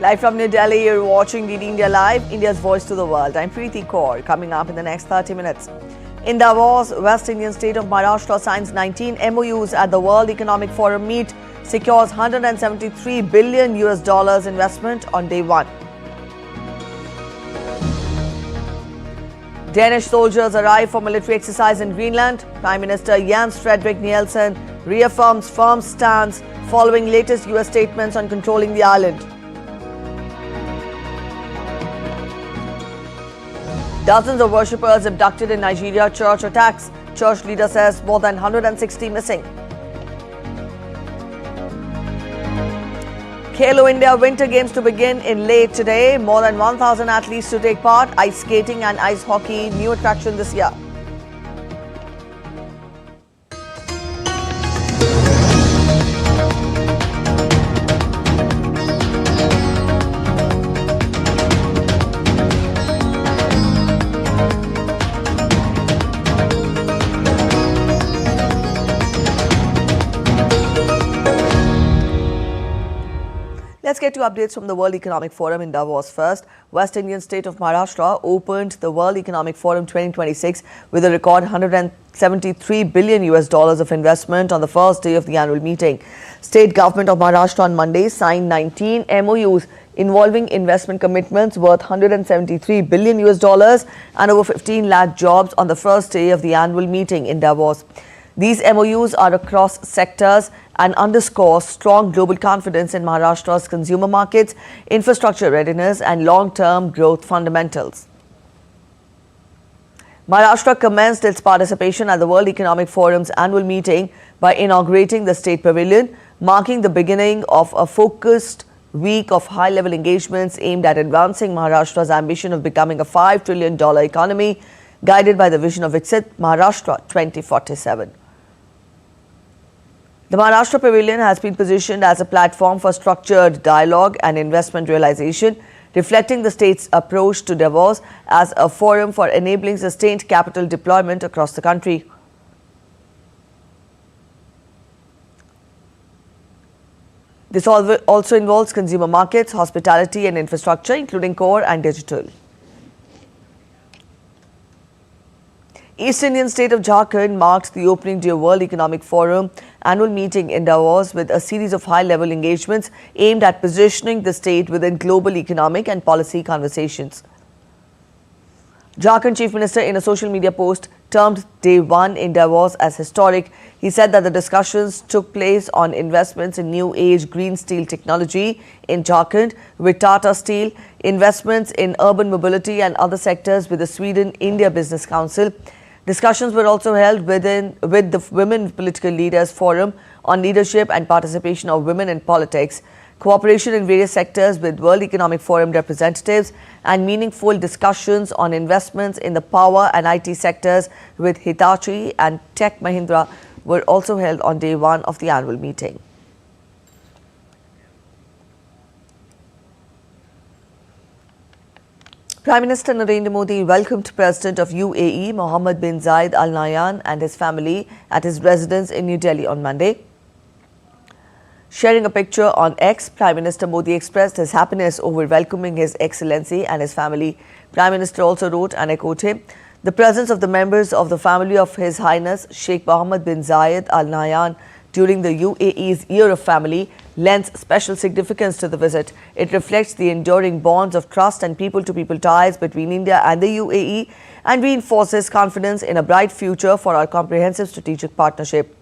Live from New Delhi, you're watching DD India Live, India's voice to the world. I'm Preeti Kaur. Coming up in the next 30 minutes. In Davos, West Indian state of Maharashtra signs 19 MOUs at the World Economic Forum meet, secures $173 billion investment on day one. Danish soldiers arrive for military exercise in Greenland. Prime Minister Jens Frederik Nielsen reaffirms firm stance following latest US statements on controlling the island. Dozens of worshippers abducted in Nigeria church attacks. Church leader says more than 160 missing. Khelo India Winter Games to begin in late today. More than 1,000 athletes to take part. Ice skating and ice hockey, new attraction this year. Let's get to updates from the World Economic Forum in Davos first. West Indian state of Maharashtra opened the World Economic Forum 2026 with a record $173 billion of investment on the first day of the annual meeting. State government of Maharashtra on Monday signed 19 MOUs involving investment commitments worth $173 billion and over 15 lakh jobs on the first day of the annual meeting in Davos. These MOUs are across sectors and underscore strong global confidence in Maharashtra's consumer markets, infrastructure readiness and long-term growth fundamentals. Maharashtra commenced its participation at the World Economic Forum's annual meeting by inaugurating the State Pavilion, marking the beginning of a focused week of high-level engagements aimed at advancing Maharashtra's ambition of becoming a $5 trillion economy, guided by the vision of Viksit Maharashtra 2047. The Maharashtra Pavilion has been positioned as a platform for structured dialogue and investment realization, reflecting the state's approach to Davos as a forum for enabling sustained capital deployment across the country. This also involves consumer markets, hospitality and infrastructure, including core and digital. East Indian state of Jharkhand marked the opening day of World Economic Forum annual meeting in Davos with a series of high-level engagements aimed at positioning the state within global economic and policy conversations. Jharkhand Chief Minister, in a social media post, termed day one in Davos as historic. He said that the discussions took place on investments in new age green steel technology in Jharkhand with Tata Steel, investments in urban mobility and other sectors with the Sweden-India Business Council. Discussions were also held with the Women Political Leaders Forum on leadership and participation of women in politics, cooperation in various sectors with World Economic Forum representatives, and meaningful discussions on investments in the power and IT sectors with Hitachi and Tech Mahindra were also held on day one of the annual meeting. Prime Minister Narendra Modi welcomed President of UAE Mohammed bin Zayed Al Nahyan and his family at his residence in New Delhi on Monday. Sharing a picture on X, Prime Minister Modi expressed his happiness over welcoming His Excellency and his family. Prime Minister also wrote, and I quote him, "The presence of the members of the family of His Highness Sheikh Mohammed bin Zayed Al Nahyan during the UAE's Year of Family lends special significance to the visit. It reflects the enduring bonds of trust and people-to-people ties between India and the UAE and reinforces confidence in a bright future for our comprehensive strategic partnership."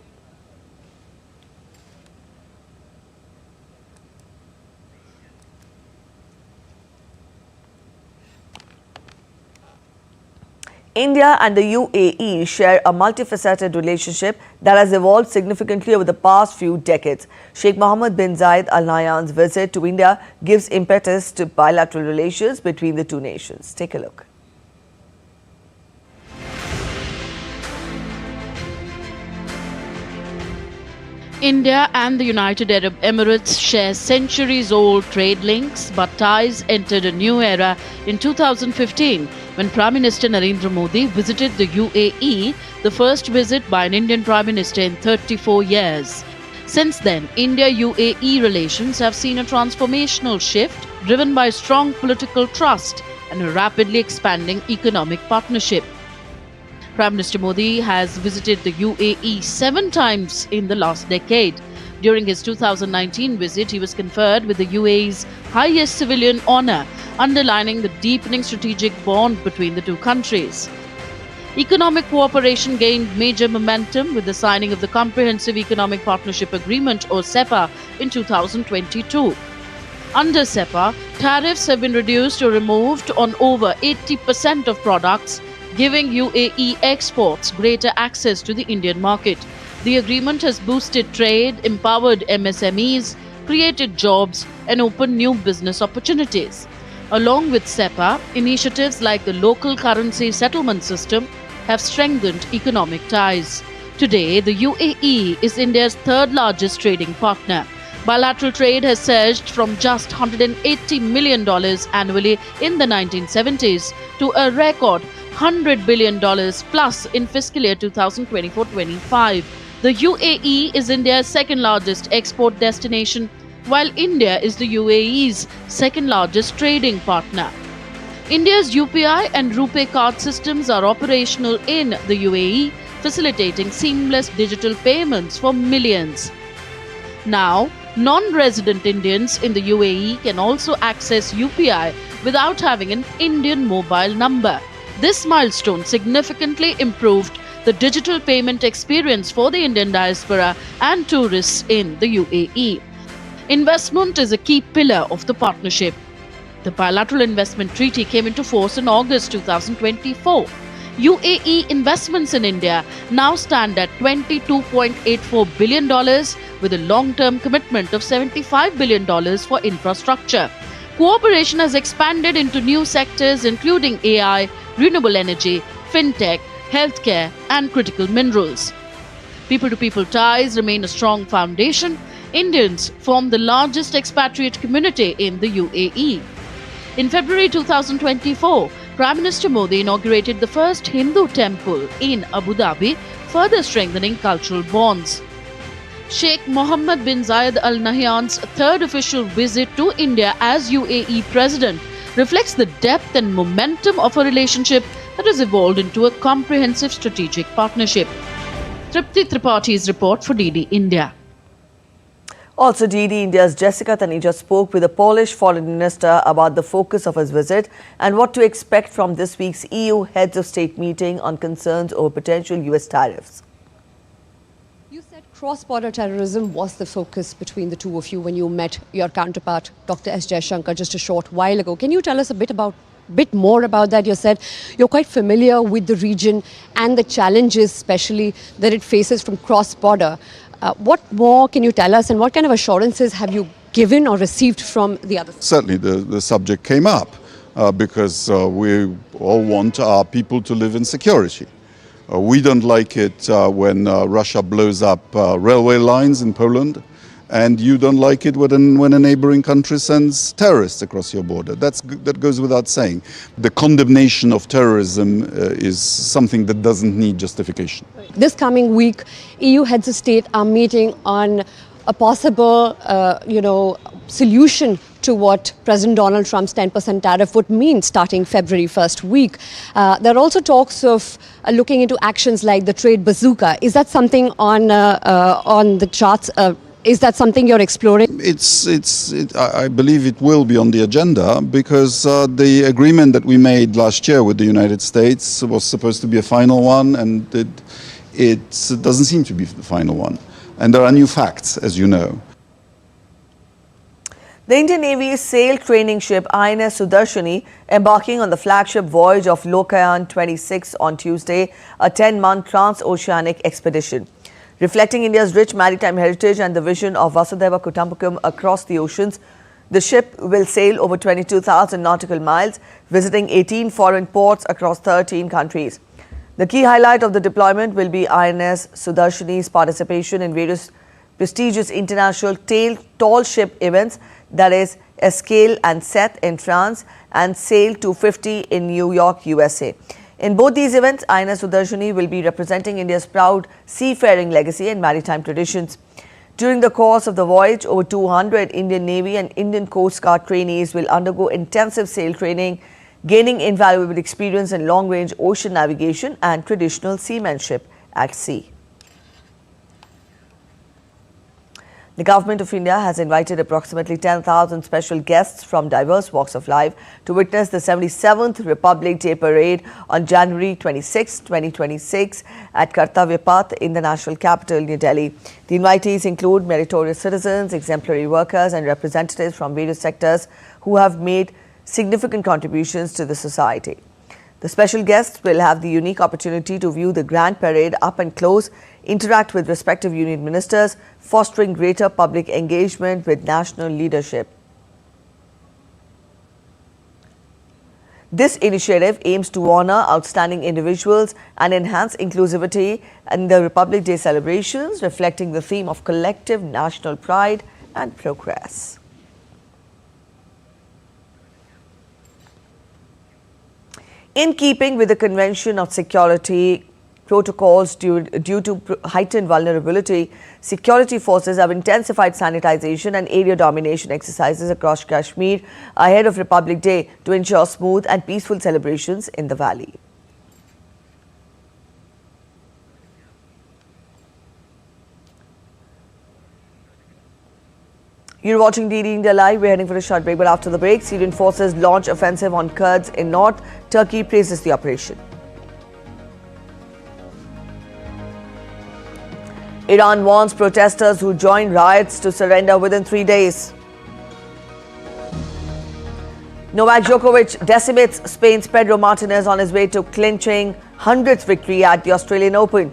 India and the UAE share a multifaceted relationship that has evolved significantly over the past few decades. Sheikh Mohammed bin Zayed Al Nahyan's visit to India gives impetus to bilateral relations between the two nations. Take a look. India and the United Arab Emirates share centuries-old trade links, but ties entered a new era in 2015 when Prime Minister Narendra Modi visited the UAE, the first visit by an Indian Prime Minister in 34 years. Since then, India-UAE relations have seen a transformational shift driven by strong political trust and a rapidly expanding economic partnership. Prime Minister Modi has visited the UAE 7 times in the last decade. During his 2019 visit, he was conferred with the UAE's highest civilian honor, underlining the deepening strategic bond between the two countries. Economic cooperation gained major momentum with the signing of the Comprehensive Economic Partnership Agreement, or CEPA, in 2022. Under CEPA, tariffs have been reduced or removed on over 80% of products, giving UAE exports greater access to the Indian market. The agreement has boosted trade, empowered MSMEs, created jobs, and opened new business opportunities. Along with CEPA, initiatives like the local currency settlement system have strengthened economic ties. Today, the UAE is India's third largest trading partner. Bilateral trade has surged from just $180 million annually in the 1970s to a record $100 billion plus in fiscal year 2024-25. The UAE is India's second largest export destination, while India is the UAE's second largest trading partner. India's UPI and RuPay card systems are operational in the UAE, facilitating seamless digital payments for millions. Now, non-resident Indians in the UAE can also access UPI without having an Indian mobile number. This milestone significantly improved the digital payment experience for the Indian diaspora and tourists in the UAE. Investment is a key pillar of the partnership. The bilateral investment treaty came into force in August 2024. UAE investments in India now stand at $22.84 billion with a long-term commitment of $75 billion for infrastructure. Cooperation has expanded into new sectors including AI, renewable energy, fintech, healthcare, and critical minerals. People-to-people ties remain a strong foundation. Indians form the largest expatriate community in the UAE. In February 2024, Prime Minister Modi inaugurated the first Hindu temple in Abu Dhabi, further strengthening cultural bonds. Sheikh Mohammed bin Zayed Al Nahyan's third official visit to India as UAE President reflects the depth and momentum of a relationship that has evolved into a comprehensive strategic partnership. Tripti Tripaঠি's report for DD India. Also, DD India's Jessica Taneja spoke with the Polish foreign minister about the focus of his visit and what to expect from this week's EU heads of state meeting on concerns over potential US tariffs. You said cross-border terrorism was the focus between the two of you when you met your counterpart, Dr. S. Jaishankar, just a short while ago. Can you tell us a bit more about that? You said you're quite familiar with the region and the challenges, especially that it faces from cross-border. What more can you tell us, and what kind of assurances have you given or received from the other side? Certainly the subject came up because we all want our people to live in security. We don't like it when Russia blows up railway lines in Poland, and you don't like it when a neighboring country sends terrorists across your border. That goes without saying. The condemnation of terrorism is something that doesn't need justification. This coming week, EU heads of state are meeting on a possible, solution to what President Donald Trump's 10% tariff would mean starting February 1st week. There are also talks of looking into actions like the trade bazooka. Is that something on the charts? Is that something you're exploring? I believe it will be on the agenda because the agreement that we made last year with the United States was supposed to be a final one, and it doesn't seem to be the final one. And there are new facts, as you know. The Indian Navy's sail training ship INS Sudarshani embarking on the flagship voyage of Lokayan 26 on Tuesday, a 10-month transoceanic expedition. Reflecting India's rich maritime heritage and the vision of Vasudhaiva Kutumbakam across the oceans, the ship will sail over 22,000 nautical miles, visiting 18 foreign ports across 13 countries. The key highlight of the deployment will be INS Sudarshani's participation in various prestigious international tall ship events, that is Escale and Seth in France and Sail 250 in New York, USA. In both these events, INS Doordarshan will be representing India's proud seafaring legacy and maritime traditions. During the course of the voyage, over 200 Indian Navy and Indian Coast Guard trainees will undergo intensive sail training, gaining invaluable experience in long-range ocean navigation and traditional seamanship at sea. The Government of India has invited approximately 10,000 special guests from diverse walks of life to witness the 77th Republic Day Parade on January 26, 2026 at Kartavya Path in the national capital, New Delhi. The invitees include meritorious citizens, exemplary workers and representatives from various sectors who have made significant contributions to the society. The special guests will have the unique opportunity to view the Grand Parade up and close, interact with respective union ministers, fostering greater public engagement with national leadership. This initiative aims to honor outstanding individuals and enhance inclusivity in the Republic Day celebrations, reflecting the theme of collective national pride and progress. In keeping with the Convention on Security Protocols due to heightened vulnerability, security forces have intensified sanitization and area domination exercises across Kashmir ahead of Republic Day to ensure smooth and peaceful celebrations in the valley. You're watching DD India Live. We're heading for a short break, but after the break, Syrian forces launch offensive on Kurds in north. Turkey praises the operation. Iran warns protesters who join riots to surrender within 3 days. Novak Djokovic decimates Spain's Pedro Martinez on his way to clinching 100th victory at the Australian Open.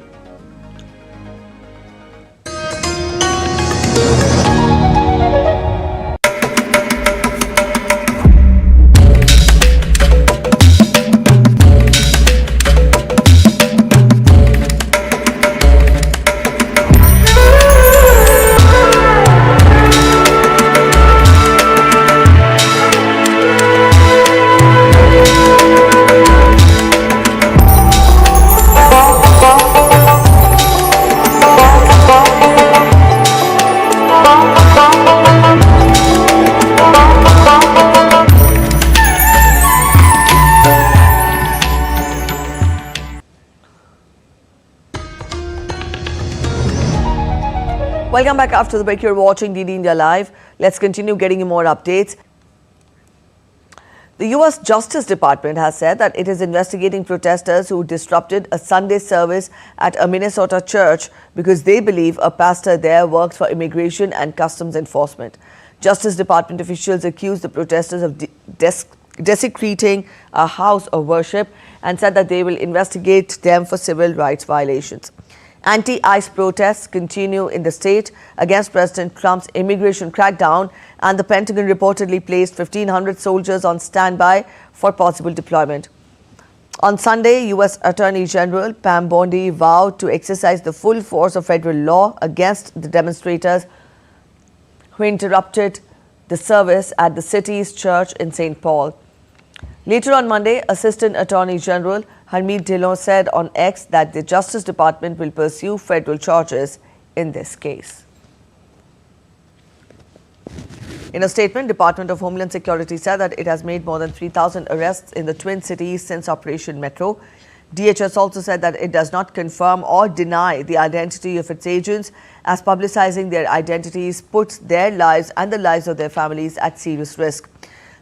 Welcome back after the break. You're watching DD India Live. Let's continue getting you more updates. The U.S. Justice Department has said that it is investigating protesters who disrupted a Sunday service at a Minnesota church because they believe a pastor there works for immigration and customs enforcement. Justice Department officials accused the protesters of desecrating a house of worship and said that they will investigate them for civil rights violations. Anti-ICE protests continue in the state against President Trump's immigration crackdown, and the Pentagon reportedly placed 1,500 soldiers on standby for possible deployment. On Sunday, U.S. Attorney General Pam Bondi vowed to exercise the full force of federal law against the demonstrators who interrupted the service at the city's church in St. Paul. Later on Monday, Assistant Attorney General Harmeet Dillon said on X that the Justice Department will pursue federal charges in this case. In a statement, Department of Homeland Security said that it has made more than 3,000 arrests in the Twin Cities since Operation Metro. DHS also said that it does not confirm or deny the identity of its agents, as publicizing their identities puts their lives and the lives of their families at serious risk.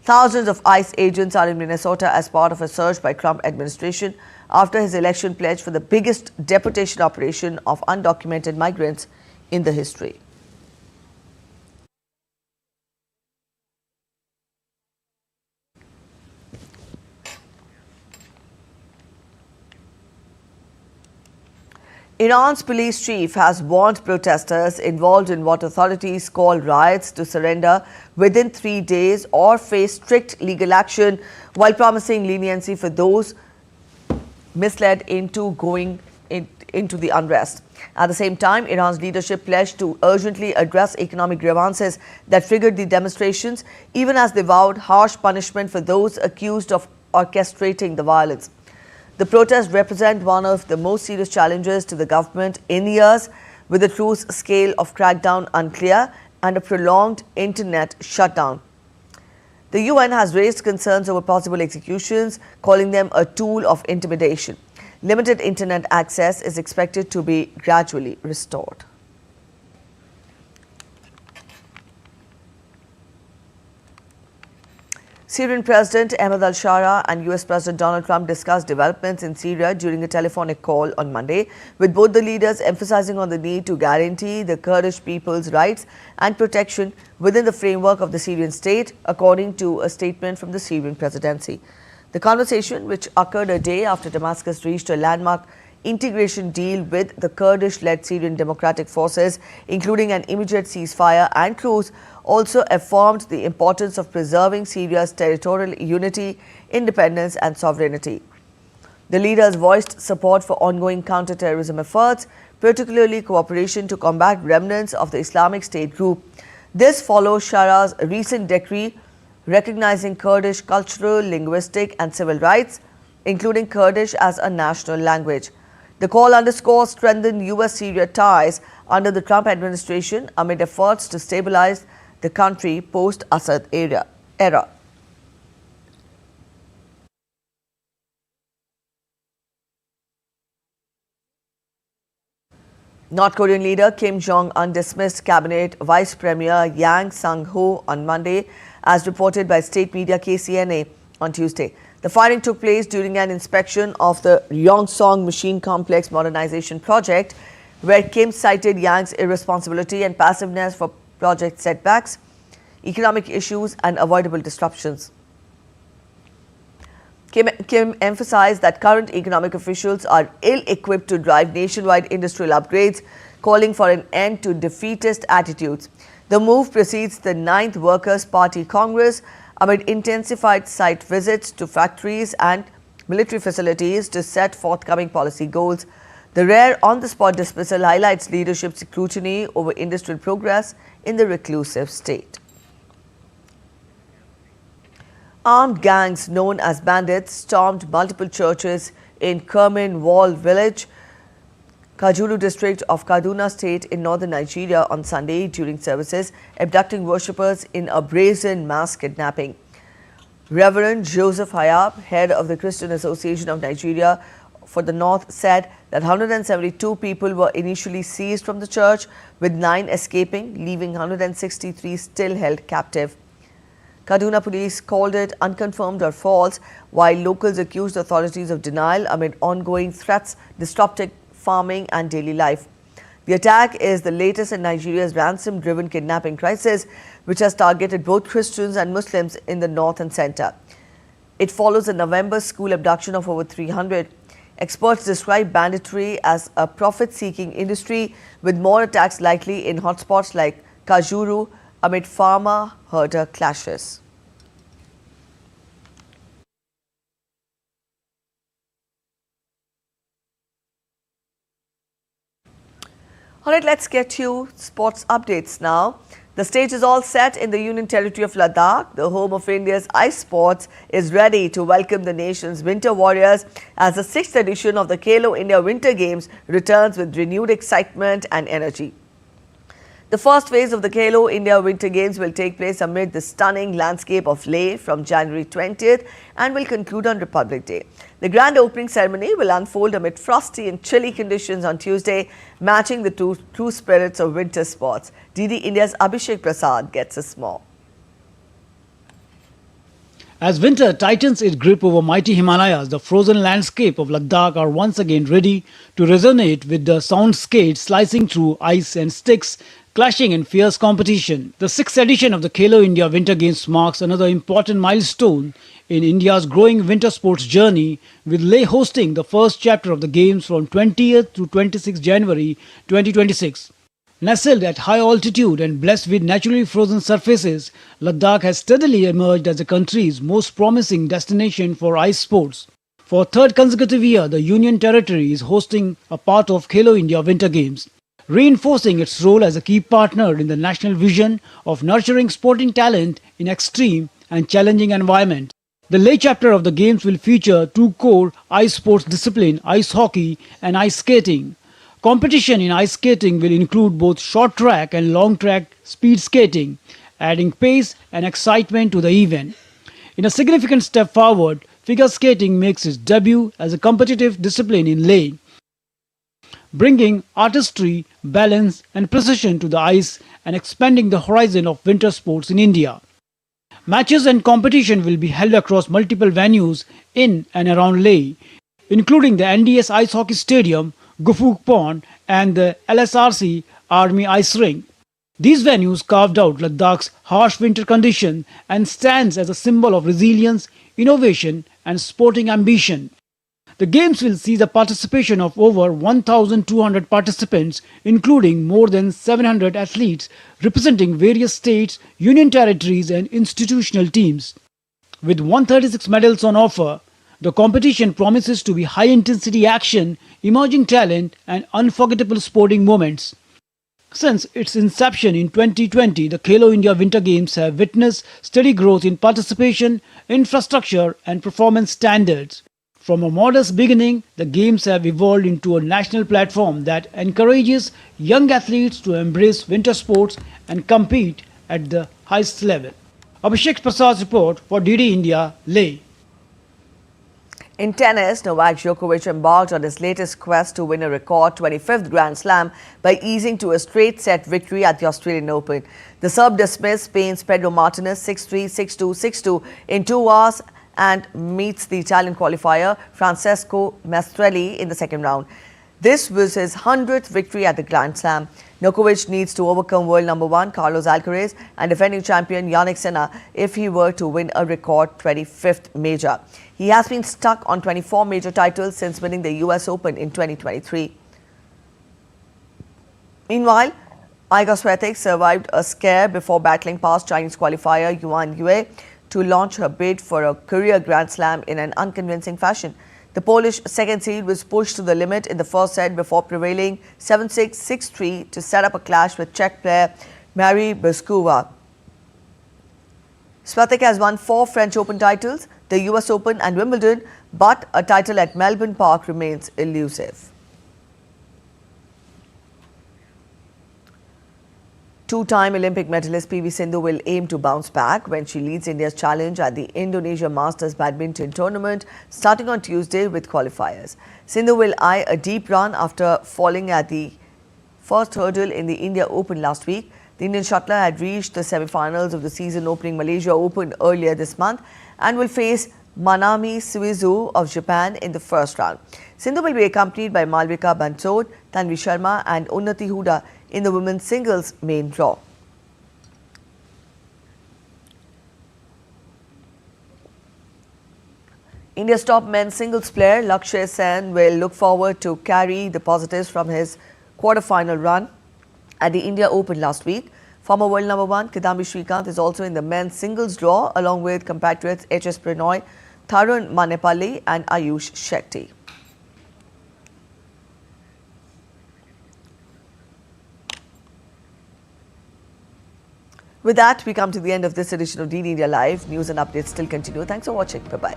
Thousands of ICE agents are in Minnesota as part of a surge by Trump administration after his election pledge for the biggest deportation operation of undocumented migrants in the history. Iran's police chief has warned protesters involved in what authorities call riots to surrender within 3 days or face strict legal action, while promising leniency for those misled into going into the unrest. At the same time, Iran's leadership pledged to urgently address economic grievances that triggered the demonstrations, even as they vowed harsh punishment for those accused of orchestrating the violence. The protests represent one of the most serious challenges to the government in years, with the true's scale of crackdown unclear and a prolonged internet shutdown. The UN has raised concerns over possible executions, calling them a tool of intimidation. Limited internet access is expected to be gradually restored. Syrian President Ahmed al-Shara and US President Donald Trump discussed developments in Syria during a telephonic call on Monday, with both the leaders emphasizing on the need to guarantee the Kurdish people's rights and protection within the framework of the Syrian state, according to a statement from the Syrian presidency. The conversation, which occurred a day after Damascus reached a landmark integration deal with the Kurdish-led Syrian Democratic Forces, including an immediate ceasefire and truce, also affirmed the importance of preserving Syria's territorial unity, independence and sovereignty. The leaders voiced support for ongoing counter-terrorism efforts, particularly cooperation to combat remnants of the Islamic State group. This follows Shara's recent decree recognizing Kurdish cultural, linguistic and civil rights, including Kurdish as a national language. The call underscores strengthened US-Syria ties under the Trump administration amid efforts to stabilize the country post-Assad era. North Korean leader Kim Jong-un dismissed cabinet vice premier Yang Sang-ho on Monday, as reported by state media KCNA on Tuesday. The firing took place during an inspection of the Yongsan Machine Complex modernization project, where Kim cited Yang's irresponsibility and passiveness for project setbacks, economic issues and avoidable disruptions. Kim emphasized that current economic officials are ill-equipped to drive nationwide industrial upgrades, calling for an end to defeatist attitudes. The move precedes the 9th Workers' Party Congress amid intensified site visits to factories and military facilities to set forthcoming policy goals. The rare on-the-spot dismissal highlights leadership scrutiny over industrial progress in the reclusive state. Armed gangs known as bandits stormed multiple churches in Kerman Wall village, Kajuru district of Kaduna state in northern Nigeria on Sunday during services, abducting worshippers in a brazen mass kidnapping. Reverend Joseph Hayab, head of the Christian Association of Nigeria for the North, said that 172 people were initially seized from the church, with 9 escaping, leaving 163 still held captive. Kaduna police called it unconfirmed or false, while locals accused authorities of denial amid ongoing threats disrupting farming and daily life. The attack is the latest in Nigeria's ransom-driven kidnapping crisis, which has targeted both Christians and Muslims in the north and center. It follows a November school abduction of over 300. Experts describe banditry as a profit-seeking industry, with more attacks likely in hotspots like Kajuru amid farmer-herder clashes. All right, let's get you sports updates now. The stage is all set in the Union Territory of Ladakh. The home of India's ice sports is ready to welcome the nation's winter warriors as the 6th edition of the Khelo India Winter Games returns with renewed excitement and energy. The first phase of the Khelo India Winter Games will take place amid the stunning landscape of Leh from January 20th and will conclude on Republic Day. The grand opening ceremony will unfold amid frosty and chilly conditions on Tuesday, matching the true spirits of winter sports. DD India's Abhishek Prasad gets us more. As winter tightens its grip over mighty Himalayas, the frozen landscape of Ladakh are once again ready to resonate with the soundscape slicing through ice and sticks, clashing in fierce competition. The 6th edition of the Khelo India Winter Games marks another important milestone in India's growing winter sports journey, with Leh hosting the first chapter of the Games from 20th to 26th January 2026. Nestled at high altitude and blessed with naturally frozen surfaces, Ladakh has steadily emerged as the country's most promising destination for ice sports. For a third consecutive year, the Union Territory is hosting a part of Khelo India Winter Games, reinforcing its role as a key partner in the national vision of nurturing sporting talent in extreme and challenging environments. The Leh chapter of the Games will feature 2 core ice sports disciplines, ice hockey and ice skating. Competition in ice skating will include both short track and long track speed skating, adding pace and excitement to the event. In a significant step forward, figure skating makes its debut as a competitive discipline in Leh, bringing artistry, balance, and precision to the ice and expanding the horizon of winter sports in India. Matches and competition will be held across multiple venues in and around Leh, including the NDS Ice Hockey Stadium, Gufuk Pond, and the LSRC Army Ice Rink. These venues carved out Ladakh's harsh winter condition and stands as a symbol of resilience, innovation, and sporting ambition. The Games will see the participation of over 1,200 participants, including more than 700 athletes representing various states, union territories, and institutional teams. With 136 medals on offer, the competition promises to be high-intensity action, emerging talent, and unforgettable sporting moments. Since its inception in 2020, the Khelo India Winter Games have witnessed steady growth in participation, infrastructure, and performance standards. From a modest beginning, the Games have evolved into a national platform that encourages young athletes to embrace winter sports and compete at the highest level. Abhishek Prasad's report for DD India, Leh. In tennis, Novak Djokovic embarked on his latest quest to win a record 25th Grand Slam by easing to a straight-set victory at the Australian Open. The Serb dismissed Spain's Pedro Martinez 6-3, 6-2, 6-2 in 2 hours and meets the Italian qualifier Francesco Maestrelli in the second round. This was his 100th victory at the Grand Slam. Djokovic needs to overcome world number 1 Carlos Alcaraz and defending champion Jannik Sinner if he were to win a record 25th major. He has been stuck on 24 major titles since winning the US Open in 2023. Meanwhile, Iga Swiatek survived a scare before battling past Chinese qualifier Yuan Yue to launch her bid for a career Grand Slam in an unconvincing fashion. The Polish second seed was pushed to the limit in the first set before prevailing 7-6, 6-3 to set up a clash with Czech player Marie Bouzkova. Swiatek has won 4 French Open titles, the US Open and Wimbledon, but a title at Melbourne Park remains elusive. Two-time Olympic medalist PV Sindhu will aim to bounce back when she leads India's challenge at the Indonesia Masters Badminton tournament starting on Tuesday with qualifiers. Sindhu will eye a deep run after falling at the first hurdle in the India Open last week. The Indian shuttler had reached the semi-finals of the season-opening Malaysia Open earlier this month and will face Manami Suizu of Japan in the first round. Sindhu will be accompanied by Malvika Bansod, Tanvi Sharma and Unnati Huda in the women's singles main draw. India's top men's singles player Lakshya Sen will look forward to carry the positives from his quarter-final run at the India Open last week. Former world number 1 Kidambi Srikanth is also in the men's singles draw along with compatriots HS Pranoy, Tarun Manepalli and Ayush Shetty. With that, we come to the end of this edition of DD India Live. News and updates still continue. Thanks for watching. Bye-bye.